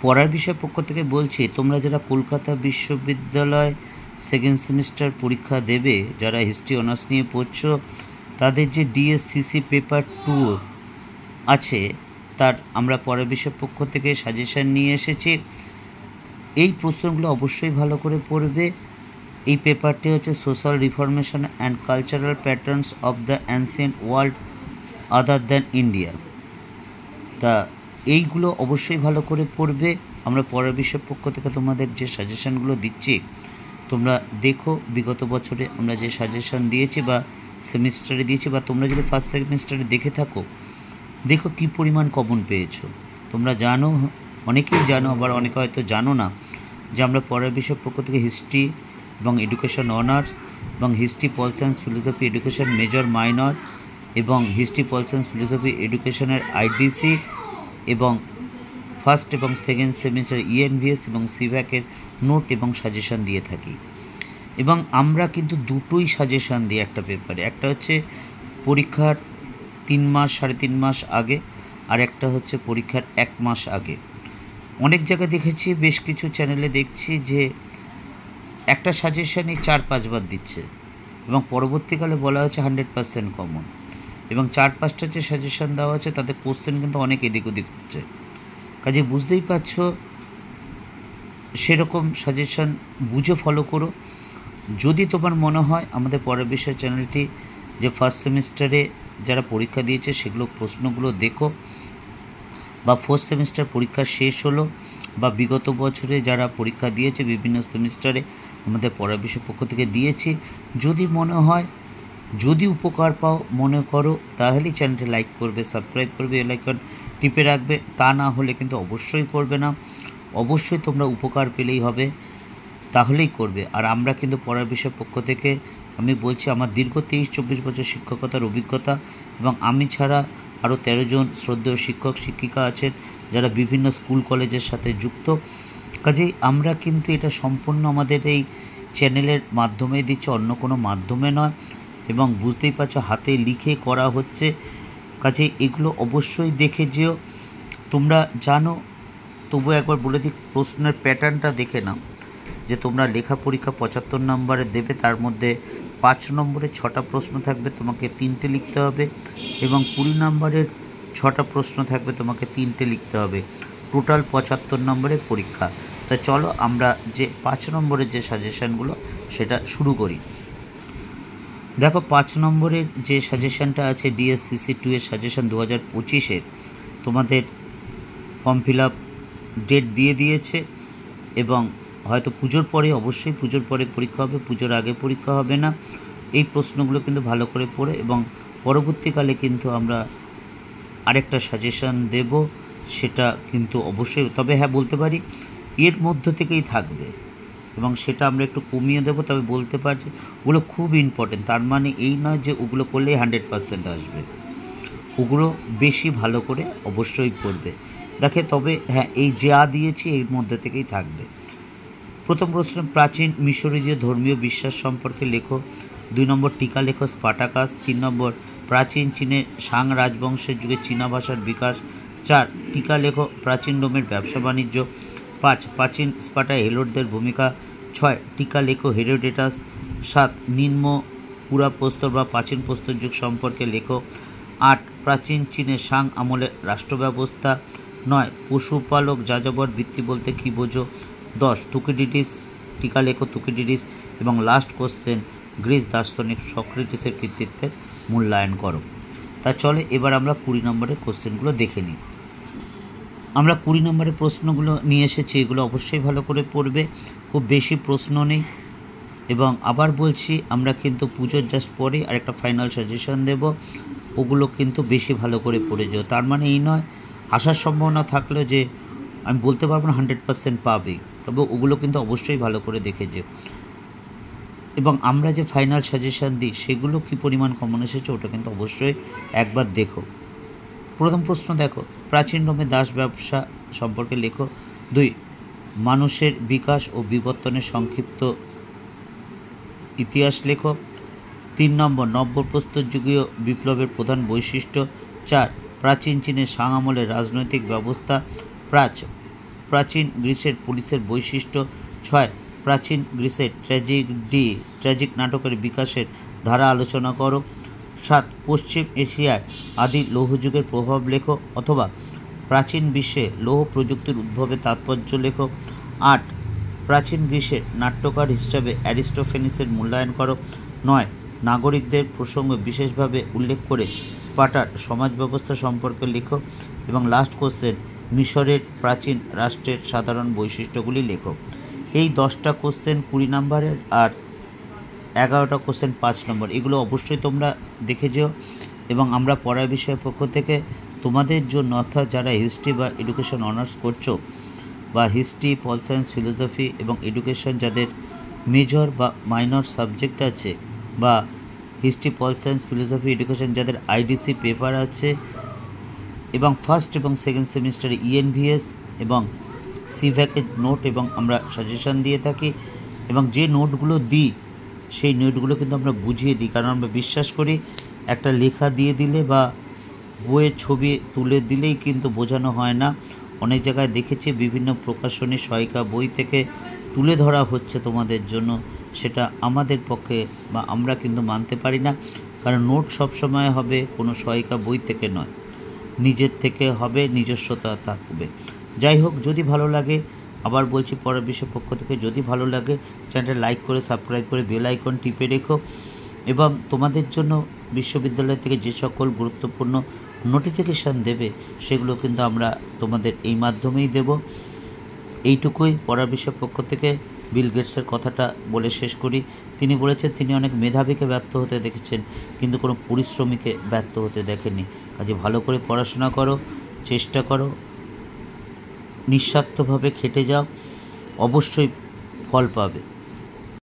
পড়ার বিষয় পক্ষ থেকে বলছি, তোমরা যারা কলকাতা বিশ্ববিদ্যালয় সেকেন্ড সেমিস্টার পরীক্ষা দেবে, যারা হিস্ট্রি অনার্স নিয়ে পড়ছো, তাদের যে ডিএসসিসি পেপার 2 আছে, তার আমরা পড়ার বিষয় পক্ষ থেকে সাজেশান নিয়ে এসেছি। এই প্রশ্নগুলো অবশ্যই ভালো করে পড়বে। এই পেপারটি হচ্ছে social reformation and cultural patterns of the ancient world other than India. তা এইগুলো অবশ্যই ভালো করে পড়বে। আমরা পড়ার বিষয় পক্ষ থেকে তোমাদের যে সাজেশানগুলো দিচ্ছি, তোমরা দেখো বিগত বছরে আমরা যে সাজেশান দিয়েছি বা সেমিস্টারে দিয়েছি, বা তোমরা যদি ফার্স্ট সেমিস্টারে দেখে থাকো, দেখো কী পরিমাণ কমন পেয়েছো। তোমরা জানো, অনেকেই জানো, আবার অনেকে হয়তো জানো না, যে আমরা পড়ার বিষয় পক্ষ থেকে হিস্ট্রি এবং এডুকেশন অনার্স এবং history pol science philosophy education major minor এবং হিস্ট্রি পল সায়েন্স ফিলোসফি এডুকেশনের আইডিসি এবং ফার্স্ট এবং সেকেন্ড সেমিস্টার ইএনভিএস এবং সিভ্যাকের নোট এবং সাজেশান দিয়ে থাকি। এবং আমরা কিন্তু দুটোই সাজেশান দিই একটা পেপারে। একটা হচ্ছে পরীক্ষার 3 মাস 3.5 মাস আগে, আর একটা হচ্ছে পরীক্ষার 1 মাস আগে। অনেক জায়গায় দেখেছি, বেশ কিছু চ্যানেলে দেখছি যে একটা সাজেশানই 4-5 বার দিচ্ছে এবং পরবর্তীকালে বলা হচ্ছে 100% কমন, এবং 4-5টা যে সাজেশান দেওয়া হচ্ছে তাদের কোশ্চেন কিন্তু অনেক এদিক ওদিক হচ্ছে। কাজে বুঝতেই পারছো, সেরকম সাজেশান বুঝে ফলো করো। যদি তোমার মনে হয় আমাদের পরের বিষয় চ্যানেলটি যে ফার্স্ট সেমিস্টারে যারা পরীক্ষা দিয়েছে সেগুলো প্রশ্নগুলো দেখো, বা ফোর্থ সেমিস্টার পরীক্ষা শেষ হলো, বা বিগত বছরে যারা পরীক্ষা দিয়েছে বিভিন্ন সেমিস্টারে আমাদের পড়ার বিষয় পক্ষ থেকে দিয়েছি, যদি মনে হয়, যদি উপকার পাও মনে করো, তাহলেই চ্যানেলটি লাইক করবে, সাবস্ক্রাইব করবে, বেল আইকন টিপে রাখবে। তা না হলে কিন্তু অবশ্যই করবে না। অবশ্যই তোমরা উপকার পেলেই হবে, তাহলেই করবে। আর আমরা কিন্তু পড়ার বিষয় পক্ষ থেকে, আমি বলছি, আমার দীর্ঘ 23-24 বছর শিক্ষকতার অভিজ্ঞতা, এবং আমি ছাড়া আরও 13 জন শ্রদ্ধেয় শিক্ষক শিক্ষিকা আছেন যারা বিভিন্ন স্কুল কলেজের সাথে যুক্ত। কাজেই আমরা কিন্তু এটা সম্পূর্ণ আমাদের এই চ্যানেলের মাধ্যমে দিচ্ছি, অন্য কোনো মাধ্যমে নয়। এবং বুঝতেই পারছো, হাতে লিখে করা হচ্ছে। কাজেই এগুলো অবশ্যই দেখে যেও। তোমরা জানো, তবু একবার বলে দিই, প্রশ্নের প্যাটার্নটা দেখে নাও, যে তোমরা লেখা পরীক্ষা 75 নম্বরে দেবে, তার মধ্যে 5 নম্বরে 6টা প্রশ্ন থাকবে, তোমাকে 3টে লিখতে হবে, এবং 20 নম্বরের 6টা প্রশ্ন থাকবে, তোমাকে 3টে লিখতে হবে। টোটাল 75 নম্বরের পরীক্ষা। তা চলো আমরা যে 5 নম্বরের যে সাজেশানগুলো সেটা শুরু করি। দেখো, 5 নম্বরের যে সাজেশানটা আছে, ডিএসসিসি 2 এর সাজেশান 2025-এর, তোমাদের ফর্ম ফিল আপ ডেট দিয়ে দিয়েছে, এবং হয়তো পুজোর পরে, অবশ্যই পুজোর পরে পরীক্ষা হবে, পুজোর আগে পরীক্ষা হবে না। এই প্রশ্নগুলো কিন্তু ভালো করে পড়ে, এবং পরবর্তীকালে কিন্তু আমরা আরেকটা সাজেশান দেব, সেটা কিন্তু অবশ্যই, তবে হ্যাঁ বলতে পারি এর মধ্য থেকেই থাকবে, এবং সেটা আমরা একটু কমিয়ে দেবো। তবে বলতে পারছি ওগুলো খুব ইম্পর্টেন্ট, তার মানে এই নয় যে ওগুলো করলেই 100% আসবে। ওগুলো বেশি ভালো করে অবশ্যই পড়বে। দেখে, তবে হ্যাঁ, এই যা দিয়েছি এর মধ্যে থেকেই থাকবে। প্রথম প্রশ্ন, প্রাচীন মিশরীয় ধর্মীয় বিশ্বাস সম্পর্কে লেখো। 2 নম্বর, টিকা লেখো স্পার্টাকাস। 3 নম্বর, প্রাচীন চীনে সাং রাজবংশের যুগে চীনা ভাষার বিকাশ। 4, টিকা লেখো প্রাচীন রোমের ব্যবসা বাণিজ্য। 5, প্রাচীন স্পার্টায় হেলোটদের ভূমিকা। 6, টিকা লেখো হেরোডোটাস। 7, নিম্ন পুরাপ্রস্তর বা প্রাচীন প্রস্তর যুগ সম্পর্কে লেখো। 8, প্রাচীন চীনে সাং আমলের রাষ্ট্র ব্যবস্থা। 9, পশুপালক যাযাবর বৃত্তি বলতে কী বোঝো। 10, তুকিডিডিস, টিকা লেখো তুকিডিডিস। এবং লাস্ট কোশ্চেন, গ্রিস দার্শনিক সক্রেটিসের কৃতিত্বের মূল্যায়ন করো। তা চলে এবার আমরা 20 নম্বরের কোশ্চেনগুলো দেখে নিই। আমরা 20 নম্বরের প্রশ্নগুলো নিয়ে এসেছি, এগুলো অবশ্যই ভালো করে পড়বে, খুব বেশি প্রশ্ন নেই। এবং আবার বলছি, আমরা কিন্তু পুজোর জাস্ট পরে আর একটা ফাইনাল সাজেশন দেব, ওগুলো কিন্তু বেশি ভালো করে পড়ে যাও। তার মানে এই নয়, আসার সম্ভাবনা থাকলেও যে আমি বলতে পারবো না 100% পাবে, তবে ওগুলো কিন্তু অবশ্যই ভালো করে দেখে যেও। এবং আমরা যে ফাইনাল সাজেশান দিই সেগুলো কী পরিমাণ কমন এসেছে ওটা কিন্তু অবশ্যই একবার দেখো। প্রথম প্রশ্ন দেখো, প্রাচীন রোমে দাস ব্যবসা সম্পর্কে লেখো। 2, মানুষের বিকাশ ও বিবর্তনের সংক্ষিপ্ত ইতিহাস লেখো। 3 নম্বর, নব্যপ্রস্তর যুগীয় বিপ্লবের প্রধান বৈশিষ্ট্য। 4, প্রাচীন চীনের সাং আমলের রাজনৈতিক ব্যবস্থা। প্রাচীন গ্রিসের পুলিশের বৈশিষ্ট্য। 6. প্রাচীন গ্রিসের ট্র্যাজিক নাটকের বিকাশের ধারা আলোচনা করো। 7. পশ্চিম এশিয়ার আদি লৌহযুগের প্রভাব লেখো অথবা প্রাচীন বিশ্বে লৌহ প্রযুক্তির উদ্ভবে তাৎপর্য লেখো। 8. প্রাচীন গ্রিসের নাট্যকার হিসাবে অ্যারিস্টোফেনিসের মূল্যায়ন করো। 9. নাগরিকদের প্রসঙ্গ বিশেষভাবে উল্লেখ করে স্পার্টার সমাজ ব্যবস্থা সম্পর্কে লেখো। এবং লাস্ট কোশ্চেন, মিশরের প্রাচীন রাষ্ট্রের সাধারণ বৈশিষ্ট্যগুলি লেখো। এই 10টা কোশ্চেন 20 নম্বরের আর 11টা কোশ্চেন 5 নম্বর। এগুলো অবশ্যই তোমরা দেখে যেও। এবং আমরা পড়ার বিষয়ের পক্ষ থেকে তোমাদের জন্য, অর্থাৎ যারা হিস্ট্রি বা এডুকেশন অনার্স করছো বা হিস্ট্রি, পল সায়েন্স, ফিলোসফি এবং এডুকেশন যাদের মেজর বা মাইনর সাবজেক্ট আছে, বা history, pol science, philosophy, education যাদের আইডিসি পেপার আছে, এবং ফার্স্ট এবং সেকেন্ড সেমিস্টারে ইএনভিএস এবং সিভ্যাকের নোট এবং আমরা সাজেশান দিয়ে থাকি। এবং যে নোটগুলো দিই সেই নোটগুলো কিন্তু আমরা বুঝিয়ে দিই, কারণ আমরা বিশ্বাস করি একটা লেখা দিয়ে দিলে বা বইয়ের ছবি তুলে দিলেই কিন্তু বোঝানো হয় না। অনেক জায়গায় দেখেছি বিভিন্ন প্রকাশনী সহায়িকা বই থেকে তুলে ধরা হচ্ছে তোমাদের জন্য, সেটা আমাদের পক্ষে বা আমরা কিন্তু মানতে পারি না। কারণ নোট সবসময় হবে কোনো সহায়িকা বই থেকে নয়, নিজের থেকে হবে, নিজস্বতা থাকবে। যাই হোক, যদি ভালো লাগে, আবার বলছি পরের বিষয়ের পক্ষ থেকে, যদি ভালো লাগে চ্যানেলটা লাইক করে সাবস্ক্রাইব করে বেল আইকন টিপে রেখো। এবং তোমাদের জন্য বিশ্ববিদ্যালয় থেকে যে সকল গুরুত্বপূর্ণ নোটিফিকেশান দেবে সেগুলো কিন্তু আমরা তোমাদের এই মাধ্যমেই দেব। এইটুকুই পড়ার বিষয়ের পক্ষ থেকে। বিল গেটসের কথাটা বলে শেষ করি। তিনি বলেছেন তিনি অনেক মেধাবীকে ব্যর্থ হতে দেখেছেন, কিন্তু কোনো পরিশ্রমীকে ব্যর্থ হতে দেখেননি। কাজে ভালো করে পড়াশোনা করো, চেষ্টা করো, নিঃস্বার্থভাবে খেটে যাও, অবশ্যই ফল পাবে।